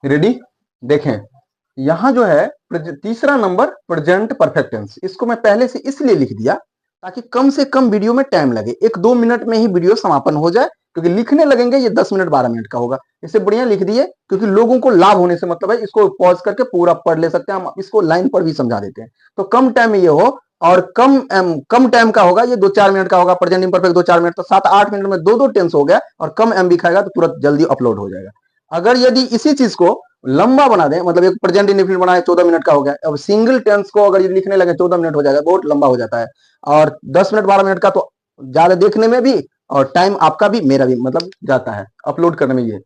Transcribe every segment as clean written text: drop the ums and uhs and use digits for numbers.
Ready? देखें, यहां जो है तीसरा नंबर प्रेजेंट परफेक्ट टेंस, इसको मैं पहले से इसलिए लिख दिया ताकि कम से कम वीडियो में टाइम लगे, 1-2 मिनट में ही वीडियो समापन हो जाए, क्योंकि लिखने लगेंगे ये 10 मिनट 12 मिनट का होगा। इससे बढ़िया लिख दिए, क्योंकि लोगों को लाभ होने से मतलब है, इसको पॉज करके पूरा पढ़ ले सकते हैं, हम इसको लाइन पर भी समझा देते हैं। तो कम टाइम में ये हो, और कम टाइम का होगा, ये 2-4 मिनट का होगा, प्रेजेंट इम्परफेक्ट 2-4 मिनट, तो 7-8 मिनट में 2-2 टेंस हो गया, और कम एमबी खाएगा तो तुरंत जल्दी अपलोड हो जाएगा। अगर यदि इसी चीज को लंबा बना दें, मतलब एक प्रेजेंट इंडेफिनिट बनाए 14 मिनट का हो गया, अब सिंगल टेंस को अगर लिखने लगे 14 मिनट हो जाएगा, बहुत लंबा हो जाता है, और 10 मिनट 12 मिनट का तो ज्यादा देखने में भी, और टाइम आपका भी मेरा भी मतलब जाता है अपलोड करने में। ये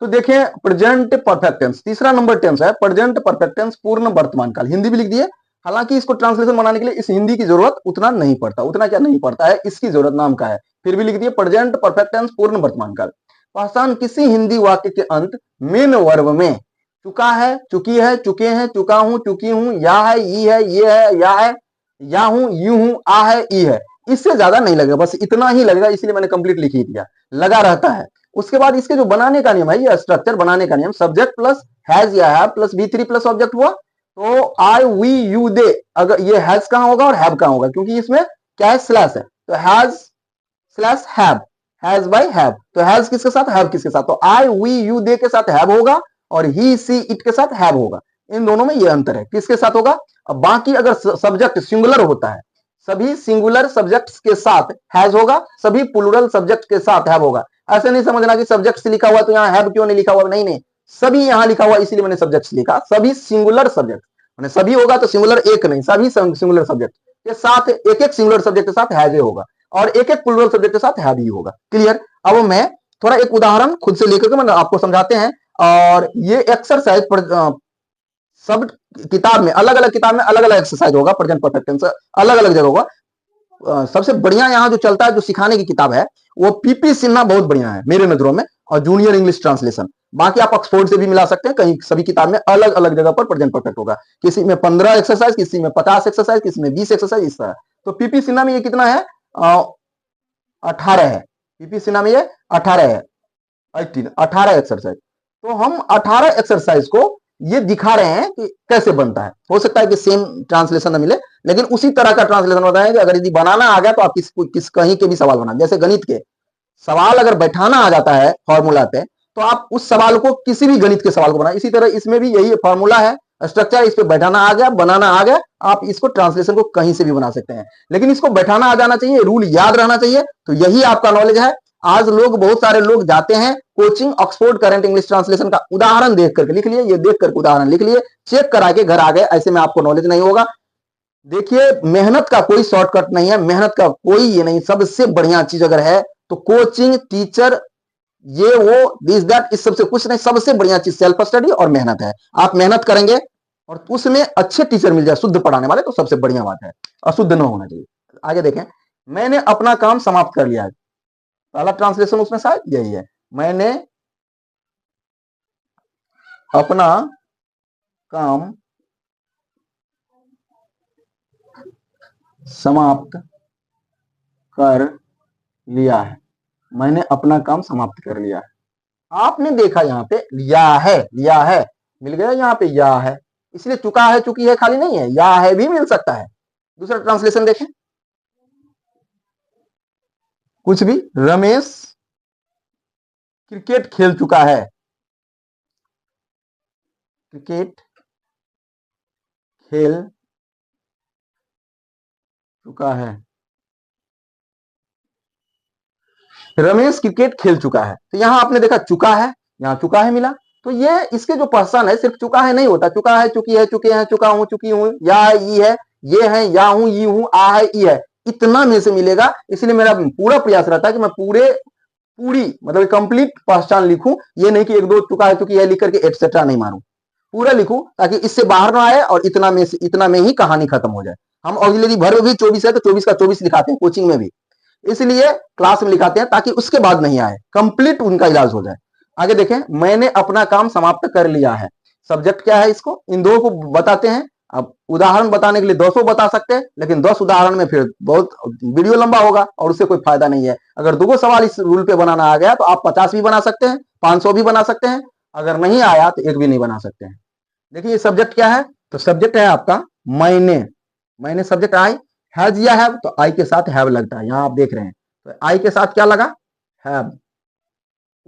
तो देखें, प्रेजेंट परफेक्ट टेंस तीसरा नंबर टेंस है, प्रेजेंट परफेक्ट टेंस पूर्ण वर्तमान काल, हिंदी भी लिख दिए। हालांकि इसको ट्रांसलेशन बनाने के लिए इस हिंदी की जरूरत उतना नहीं पड़ता, उतना क्या नहीं पड़ता है, इसकी जरूरत नाम का है, फिर भी लिख दिए प्रेजेंट परफेक्ट टेंस पूर्ण वर्तमान काल। पहचान किसी हिंदी वाक्य के अंत मेन वर्ब में चुका है, चुकी है, चुके हैं, चुका हूं, चुकी हूं, या है, ई है, ये है, या है, या हूं, यू हूं, आ है, ई है, इससे ज्यादा नहीं लगेगा, बस इतना ही लगेगा, इसलिए मैंने कंप्लीट लिख ही दिया, लगा रहता है। उसके बाद इसके जो बनाने का नियम है, ये स्ट्रक्चर बनाने का नियम, सब्जेक्ट प्लस हैज या have plus V3 plus object हुआ, तो आई वी यू दे, अगर ये हैज कहां होगा और हैव कहां होगा, क्योंकि इसमें क्या है, स्लैश है, तो has slash have, has by have, तो हैज किसके साथ, हैव किसके साथ, तो आई वी यू दे के साथ हैव होगा, और ही सी इट के साथ हैव होगा। इन दोनों में ये अंतर है, किसके साथ होगा। अब बाकी अगर सब्जेक्ट सिंगुलर होता है, सभी सिंगुलर सब्जेक्ट्स के साथ हैज होगा, सभी प्लूरल सब्जेक्ट के साथ हैव होगा। ऐसे नहीं समझना कि सब्जेक्ट से लिखा हुआ तो यहाँ हैव क्यों नहीं लिखा हुआ, नहीं नहीं, सभी यहाँ लिखा हुआ, इसलिए मैंने सब्जेक्ट लिखा, सभी सिंगुलर सब्जेक्ट, मैंने सभी होगा तो सिंगुलर एक नहीं, सभी सिंगुलर सब्जेक्ट के साथ एक एक सिंगुलर सब्जेक्ट के साथ हैज होगा, और एक एक प्लूरल सब्जेक्ट के साथ हैव ही होगा। क्लियर? अब मैं थोड़ा एक उदाहरण खुद से लेकर के मैं आपको समझाते हैं, और ये एक्सरसाइज सब किताब में, अलग अलग किताब में अलग अलग एक्सरसाइज होगा, प्रेजेंट परफेक्ट टेंस अलग अलग जगह होगा। सबसे बढ़िया यहाँ जो चलता है, जो सिखाने की किताब है, वो पीपी सिन्हा बहुत बढ़िया है मेरे नजरों में, और जूनियर इंग्लिश ट्रांसलेशन। बाकी आप ऑक्सफोर्ड से भी मिला सकते हैं, कहीं सभी किताब में अलग अलग जगह पर प्रेजेंट परफेक्ट होगा, किसी में 15 एक्सरसाइज, किसी में 50 एक्सरसाइज, किसी में 20 एक्सरसाइज, इस तरह। तो पीपी सिन्हा में ये कितना है, 18 है, पीपी सिन्हा में ये 18 है, 18 एक्सरसाइज। तो हम 18 एक्सरसाइज को ये दिखा रहे हैं कि कैसे बनता है। हो सकता है कि सेम ट्रांसलेशन न मिले, लेकिन उसी तरह का ट्रांसलेशन बताएं कि अगर यदि बनाना आ गया तो आप कहीं के भी सवाल बना, जैसे गणित के सवाल अगर बैठाना आ जाता है फॉर्मूला पे, तो आप उस सवाल को किसी भी गणित के सवाल को बना, इसी तरह इसमें भी यही फॉर्मूला है, स्ट्रक्चर, इस पे बैठाना आ गया, बनाना आ गया, आप इसको ट्रांसलेशन को कहीं से भी बना सकते हैं, लेकिन इसको बैठाना आ जाना चाहिए, रूल याद रहना चाहिए। तो यही आपका नॉलेज है। आज लोग, बहुत सारे लोग जाते हैं coaching, Oxford current English translation का उदाहरण देख करके लिख लिए, ये देख करके उदाहरण लिख लिए, चेक करा के घर आ गए, ऐसे में आपको नॉलेज नहीं होगा। देखिए, मेहनत का कोई शॉर्टकट नहीं है, मेहनत का कोई ये नहीं, सबसे बढ़िया चीज अगर है तो कोचिंग, टीचर, ये वो दिस दैट, इस सबसे कुछ नहीं, सबसे बढ़िया चीज सेल्फ स्टडी और मेहनत है। आप मेहनत करेंगे और उसमें अच्छे टीचर मिल जाए, शुद्ध पढ़ाने वाले, तो सबसे बढ़िया बात है, अशुद्ध न होना चाहिए। आगे देखें, मैंने अपना काम समाप्त कर लिया है, पहला ट्रांसलेशन उसमें शायद यही है, मैंने अपना काम समाप्त कर लिया है, मैंने अपना काम समाप्त कर लिया है। आपने देखा यहां पे लिया है मिल गया, यहां पे या है, इसलिए चुका है, चुकी है खाली नहीं है, या है भी मिल सकता है। दूसरा ट्रांसलेशन देखें, कुछ भी, रमेश क्रिकेट खेल चुका है, क्रिकेट खेल चुका है, रमेश क्रिकेट खेल चुका है। तो यहां आपने देखा चुका है, यहां चुका है मिला, तो ये इसके जो पर्सन है सिर्फ चुका है नहीं होता, चुका है, चुकी है, चुके हैं, चुका हूं, चुकी हूं, या ई है, ये है, या हूं, ई हूं, आ है, ई है, इतना में से मिलेगा। इसलिए मेरा पूरा प्रयास रहता है कि मैं पूरी मतलब कंप्लीट पहचान लिखूं, ये नहीं कि एक दो चुका है, चुकी है लिख करके एटसेट्रा नहीं मारूं, पूरा लिखूं, ताकि इससे बाहर ना आए और इतना में ही कहानी खत्म हो जाए। हम ऑक्सिलरी वर्ब भी 24 है तो 24 का 24 लिखाते हैं कोचिंग में भी, इसलिए क्लास में लिखाते हैं ताकि उसके बाद नहीं आए, कंप्लीट उनका इलाज हो जाए। आगे देखें, मैंने अपना काम समाप्त कर लिया है, सब्जेक्ट क्या है, इसको इन दो को बताते हैं। अब उदाहरण बताने के लिए 200 बता सकते हैं, लेकिन 10 उदाहरण में फिर बहुत वीडियो लंबा होगा और उससे कोई फायदा नहीं है। अगर दो सवाल इस रूल पे बनाना आ गया तो आप 50 भी बना सकते हैं, 500 भी बना सकते हैं, अगर नहीं आया तो एक भी नहीं बना सकते हैं। देखिए ये सब्जेक्ट क्या है, तो सब्जेक्ट है आपका मैंने सब्जेक्ट आई, हैज या हैव, तो आई के साथ हैव लगता है, यहां आप देख रहे हैं, तो आई के साथ क्या लगा, हैव।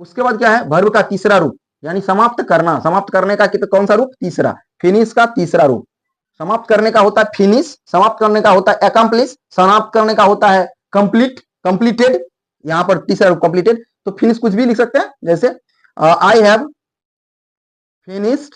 उसके बाद क्या है, वर्ब का तीसरा रूप, यानी समाप्त करना, समाप्त करने का कौन सा रूप, तीसरा, फिनिश का तीसरा रूप। समाप्त करने का होता है फिनिश, समाप्त करने का होता है अकम्प्लिश, समाप्त करने का होता है कंप्लीट, कंप्लीटेड, यहां पर तीसरा रूप कंप्लीटेड। तो फिनिश कुछ भी लिख सकते हैं, जैसे आई हैव फिनिश्ड,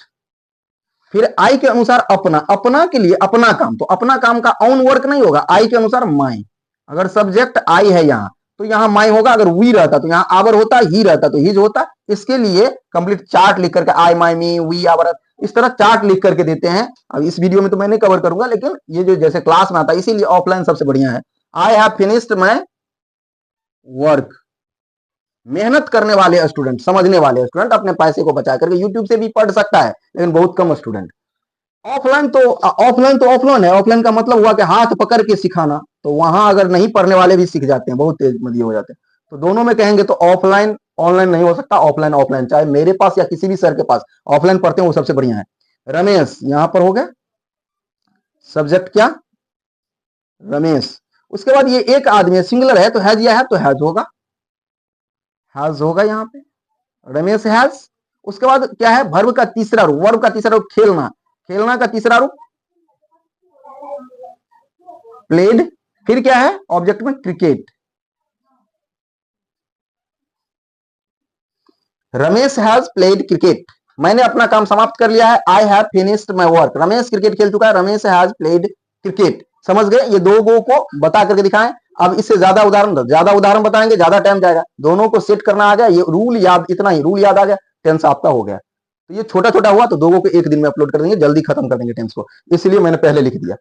फिर आई के अनुसार अपना, अपना के लिए अपना काम, तो अपना काम का ऑन वर्क नहीं होगा, आई के अनुसार माई। अगर सब्जेक्ट आई है यहां तो यहां माई होगा, अगर वी रहता तो यहां आवर होता, ही रहता तो हिज होता। इसके लिए कंप्लीट चार्ट लिख करके आई माई मी वी आवर, इस तरह चार्ट लिख करके देते हैं। अब इस वीडियो में तो मैं नहीं कवर करूंगा, लेकिन ये जो जैसे क्लास में आता है, इसीलिए ऑफलाइन सबसे बढ़िया है। I have finished my work. मेहनत करने वाले स्टूडेंट, समझने वाले स्टूडेंट अपने पैसे को बचा करके यूट्यूब से भी पढ़ सकता है, लेकिन बहुत कम स्टूडेंट। ऑफलाइन तो ऑफलाइन है, ऑफलाइन का मतलब हुआ कि हाथ पकड़ के सिखाना, तो वहां अगर नहीं पढ़ने वाले भी सीख जाते हैं, बहुत तेज मदी हो जाते हैं। तो दोनों में कहेंगे तो ऑफलाइन ऑनलाइन नहीं हो सकता, ऑफलाइन ऑफलाइन, चाहे मेरे पास या किसी भी सर के पास ऑफलाइन पढ़ते हैं वो सबसे बढ़िया है। रमेश यहां पर हो गया सब्जेक्ट क्या, रमेश। उसके बाद ये एक आदमी सिंगुलर है तो हैज या है, तो हैज होगा यहां पे, रमेश हैज। उसके बाद क्या है, वर्ब का तीसरा रूप, वर्ब का तीसरा रूप खेलना, खेलना का तीसरा रूप प्लेड। फिर क्या है ऑब्जेक्ट में, cricket. Ramesh has played cricket, मैंने अपना काम समाप्त कर लिया है, I have finished my work. Ramesh cricket खेल चुका है, रमेश हैज प्लेड क्रिकेट। समझ गए, ये दो गो को बता करके दिखाएं। अब इससे ज्यादा उदाहरण बताएंगे, ज्यादा टाइम जाएगा, दोनों को सेट करना आ गया, ये रूल याद, इतना ही रूल याद आ गया, टेंस आपका हो गया। तो ये छोटा छोटा हुआ तो दो को एक दिन में अपलोड कर देंगे, जल्दी खत्म कर देंगे टेंस को, इसलिए मैंने पहले लिख दिया।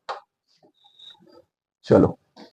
चलो।